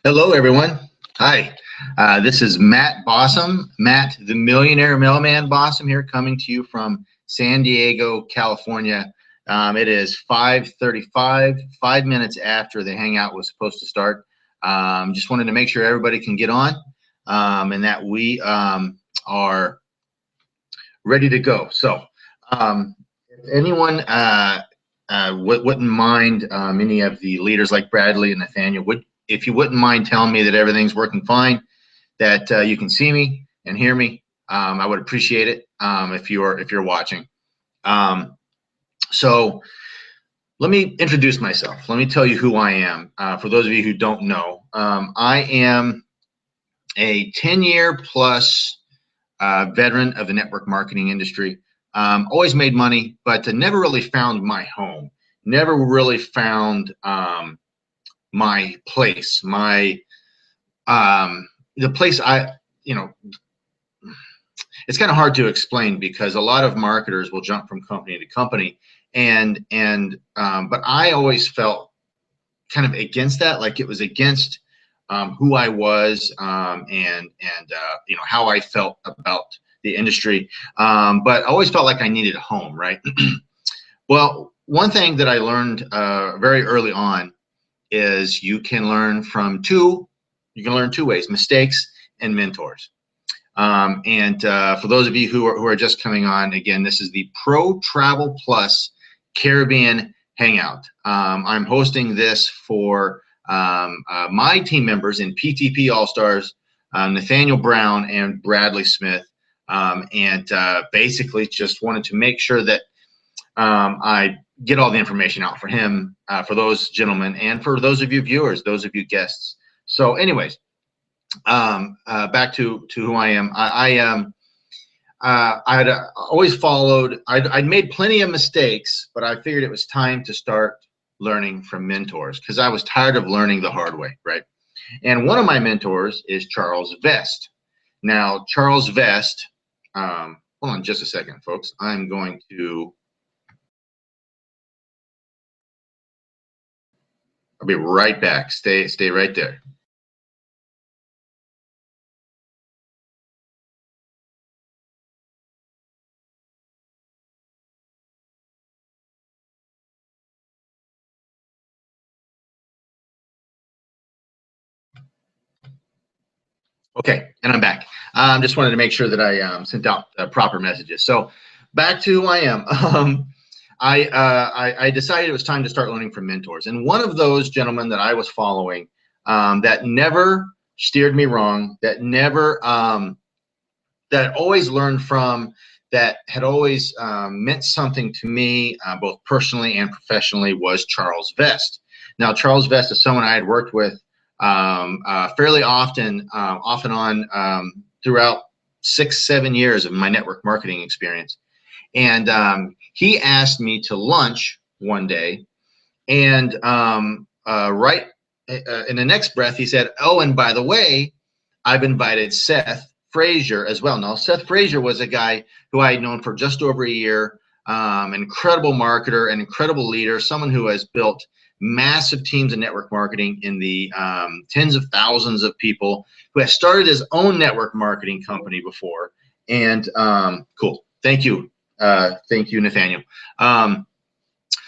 Hello, everyone. Hi, this is Matt Bossum, Matt the Millionaire Mailman Bossum here, coming to you from San Diego, California. It is 5:35, 5 minutes after the Hangout was supposed to start. Just wanted to make sure everybody can get on and that we are ready to go. So, if anyone wouldn't mind, any of the leaders like Bradley and Nathaniel, if you wouldn't mind telling me that everything's working fine, that you can see me and hear me, I would appreciate it if you're watching. So let me introduce myself. Let me tell you who I am. For those of you who don't know, I am a 10-year plus veteran of the network marketing industry. Always made money, but never really found my home. Never really found my place, the place it's kind of hard to explain because a lot of marketers will jump from company to company, but I always felt kind of against that, like it was against who I was and how I felt about the industry, but I always felt like I needed a home, right? Well, one thing that I learned very early on is you can learn two ways: mistakes and mentors. For those of you who are just coming on, again, this is the Pro Travel Plus Caribbean Hangout. I'm hosting this for my team members in PTP All-Stars, Nathaniel Brown and Bradley Smith, basically just wanted to make sure that I get all the information out for him, for those gentlemen, and for those of you viewers, those of you guests. So anyways, back to who I am. I had always followed, I'd made plenty of mistakes, but I figured it was time to start learning from mentors because I was tired of learning the hard way, right? And one of my mentors is Charles Vest. Now, Charles Vest, hold on just a second, folks. I'm going to, I'll be right back. Stay right there. Okay, and I'm back. Just wanted to make sure that I sent out proper messages. So back to who I am. I decided it was time to start learning from mentors. And one of those gentlemen that I was following that never steered me wrong, that never, that always learned from, that had always meant something to me, both personally and professionally, was Charles Vest. Now, Charles Vest is someone I had worked with fairly often, off and on, throughout 6-7 years of my network marketing experience. And he asked me to lunch one day, and right in the next breath, he said, "Oh, and by the way, I've invited Seth Frazier as well." Now, Seth Frazier was a guy who I had known for just over a year, an incredible marketer, an incredible leader, someone who has built massive teams in network marketing in the tens of thousands of people, who has started his own network marketing company before. And cool. Thank you. Thank you, Nathaniel.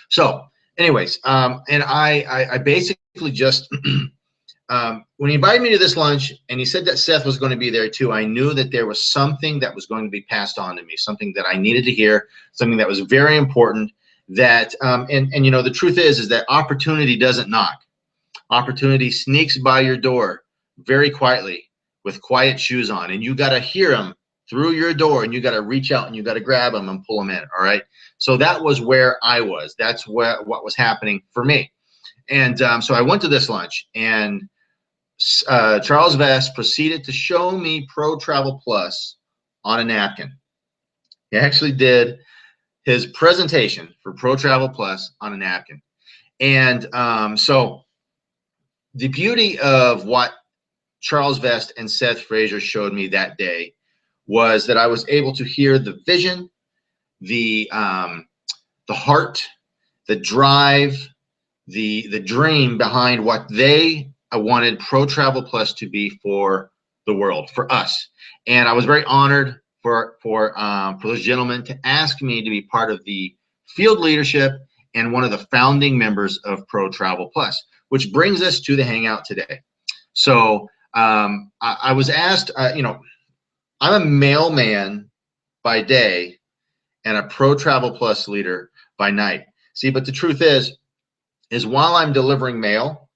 So anyways, and I basically just, when he invited me to this lunch and he said that Seth was going to be there too, I knew that there was something that was going to be passed on to me, something that I needed to hear, something that was very important. That and you know, the truth is that opportunity doesn't knock. Opportunity sneaks by your door very quietly with quiet shoes on, and you got to hear them through your door, and you got to reach out and you got to grab them and pull them in. All right. So that was where I was. That's what was happening for me. And so I went to this lunch, and Charles Vest proceeded to show me Pro Travel Plus on a napkin. He actually did his presentation for Pro Travel Plus on a napkin. And so the beauty of what Charles Vest and Seth Frazier showed me that day was that I was able to hear the vision, the heart, the drive, the dream behind what they I wanted Pro Travel Plus to be for the world, for us. And I was very honored for those gentlemen to ask me to be part of the field leadership and one of the founding members of Pro Travel Plus, which brings us to the Hangout today. So I was asked, you know, I'm a mailman by day and a Pro Travel Plus leader by night. See, but the truth is while I'm delivering mail,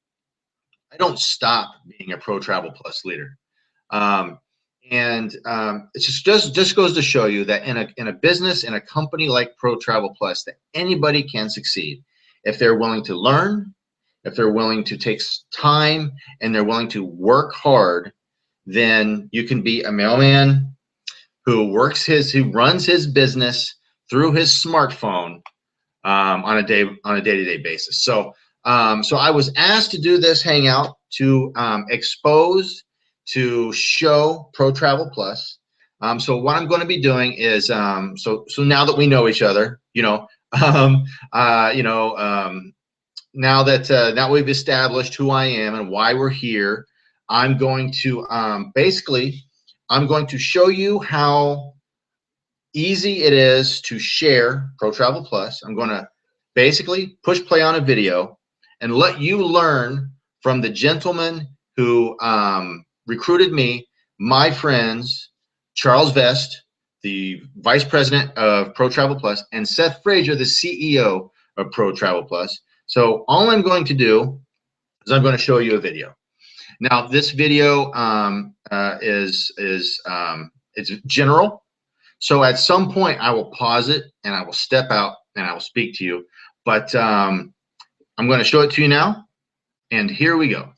I don't stop being a Pro Travel Plus leader. It just goes to show you that in a business, in a company like Pro Travel Plus, that anybody can succeed if they're willing to learn, if they're willing to take time, and they're willing to work hard. Then you can be a mailman who runs his business through his smartphone on a day-to-day basis. So I was asked to do this Hangout to expose, to show Pro Travel Plus. So what I'm going to be doing is so now that we know each other, now we've established who I am and why we're here, I'm going to I'm going to show you how easy it is to share Pro Travel Plus. I'm going to basically push play on a video and let you learn from the gentleman who recruited me, my friends, Charles Vest, the Vice President of Pro Travel Plus, and Seth Frazier, the CEO of Pro Travel Plus. So all I'm going to do is I'm going to show you a video. Now, this video it's general. So at some point, I will pause it and I will step out and I will speak to you. But I'm going to show it to you now. And here we go.